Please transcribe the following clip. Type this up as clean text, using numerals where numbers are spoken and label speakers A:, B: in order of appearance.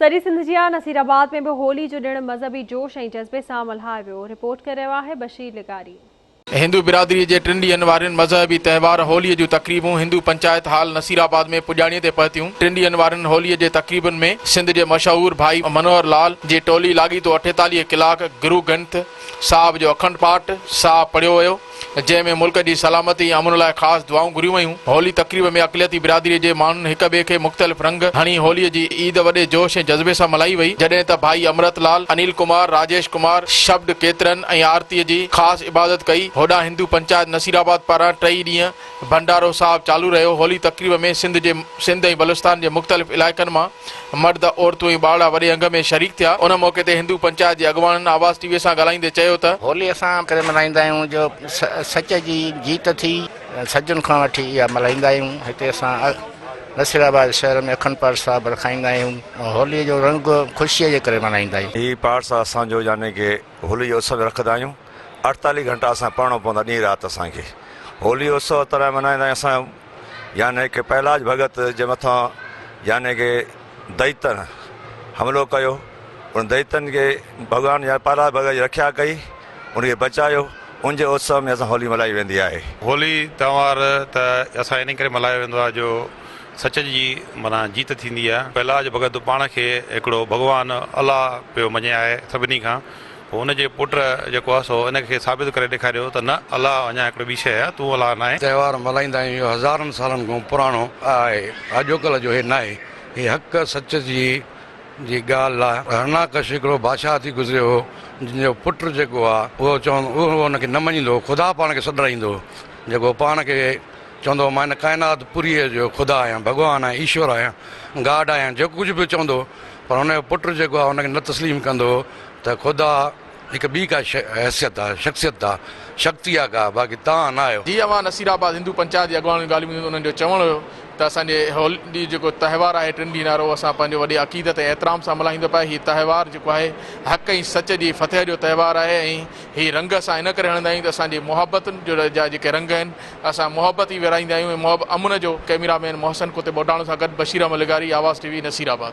A: सॼी सिंध जी नसीराबाद में भी होली जो ॾिण मज़हबी जोश ऐं जज़्बे सां मल्हायो वियो। रिपोर्ट करे रहियो आहे बशीर लिगारी।
B: हिंदू बिरादरी के 3 ॾींहनि वारनि मज़हबी त्यौहार होली जूं तक़रीबूं हिंदू पंचायत हाल नसीराबाद में पुॼाणीअ ते पहुतियूं। 3 ॾींहनि वारनि होली जे तक़रीबनि में सिंध के मशहूर भाई मनोहर लाल जी टोली लाॻीतो 48 कलाक गुरु ग्रंथ साहिब जो अखंड पाठ साहब पढ़ियो वियो, जंहिंमें मुल्क की सलामती अमन लाइ ख़ासि दुआऊं घुरियूं वयूं। होली तक़रीब में अक़लियती बिरादरी के माण्हुनि हिक ॿिए खे मुख़्तलिफ़ रंग हणी होली की ईद वॾे जोश ऐं जज़्बे सां मल्हाई वई, जॾहिं त भाई अमृत लाल, अनिल कुमार, राजेश कुमार शब्द कीर्तन ऐं आरती की ख़ासि इबादत कई। होॾां हिंदू पंचायत नसीराबाद पारां 3 ॾींहं भंडारो साहब चालू रहियो। होली तक़रीब में सिंध ऐं बलुस्तान के मुख़्तलिफ़ इलाइक़नि मां मर्द, औरतूं ऐं ॿार वॾे अंग में शरीक थिया। उन मौके ते हिंदू पंचायत के अॻवाननि आवाज़ टीवी सां ॻाल्हाईंदे चयो त
C: होली असां करे मल्हाईंदा आहियूं जो सच जी जीत थी, सजन खां वठी इहा मल्हाईंदा आहियूं। हिते असां नसीराबाद शहर में अखंड पाठ साहब रखाईंदा आहियूं। होली जो रंग ख़ुशीअ जे करे मल्हाईंदा आहियूं।
D: हीअ पाठ सां असांजो यानी कि होली जो उत्सव रखंदा आहियूं। 48 घंटा असां पढ़णो पवंदो ॾींहुं राति असांखे। होली उत्सव तरह मल्हाईंदा आहियूं असां, यानी कि पहलाज भगत जे मथां यानी कि दैतन हमलो कयो, उन दैतन के भगवान या पहलाज भगत जी रक्षा कई, उनखे बचायो। उनके उत्सव में असां होली मल्हाई वेंदी आहे।
E: होली त्यौहार त असां इन करे मल्हायो वेंदो आहे जो सच जी माना जीत थींदी आहे। पहलाज भगत पाण खे हिकिड़ो भगवान अल्लाह पियो मञे आहे सभिनी खां, पोइ हुनजे पुट जेको आहे सो इनखे साबित करे ॾेखारियो त न अल्लाह अञा हिकिड़ो ॿी शइ आहे, तूं अल्लाह न आहे।
F: त्योहार मल्हाईंदा आहियूं, इहो हज़ारनि सालनि खां पुराणो आहे, अॼुकल्ह जो हे न आहे। हीअ हक़ सच जी ॻाल्हि आहे। हरनाकश हिकिड़ो बादशाह थी गुज़रियो हो, जिनजो पुटु जेको आहे उहो चवंदो, उहो हुनखे न मञींदो, ख़ुदा पाण खे सॾाईंदो, जेको पाण खे चवंदो मां हिन काइनात पुरीअ जो ख़ुदा आहियां, भॻवान आहियां, ईश्वर आहियां, गाड आहियां, जेको कुझु बि चवंदो। पर हुनजो पुटु जेको आहे हुनखे न तस्लीम कंदो त ख़ुदा हिकु ॿी का हैसियत आहे, शख़्सियत आहे, शक्ति आहे का, बाक़ी तव्हां न आहियो।
B: जीअं मां नसीराबाद हिंदू पंचायत जे अॻवान ॻाल्हियूं उन्हनि जो चवणु हुयो त असांजे होली जेको त्योहार आहे 3 ॾींहं वारो असां पंहिंजो वॾी अक़ीदत ऐं एतिराम सां मल्हाईंदो पिया। हीउ त्योहार जेको आहे हक़ ऐं सच जी फतेह जो त्योहार आहे ऐं हीउ रंग असां इन करे हणंदा आहियूं त असांजी मुहबतुनि जो जा जेके रंग आहिनि असां मुहबत ई विराईंदा आहियूं ऐं अमन जो। कैमरामैन मोहसिन कुते बोटाणो सां गॾु बशीर अहमद लिगारी, आवाज़ टीवी नसीराबाद।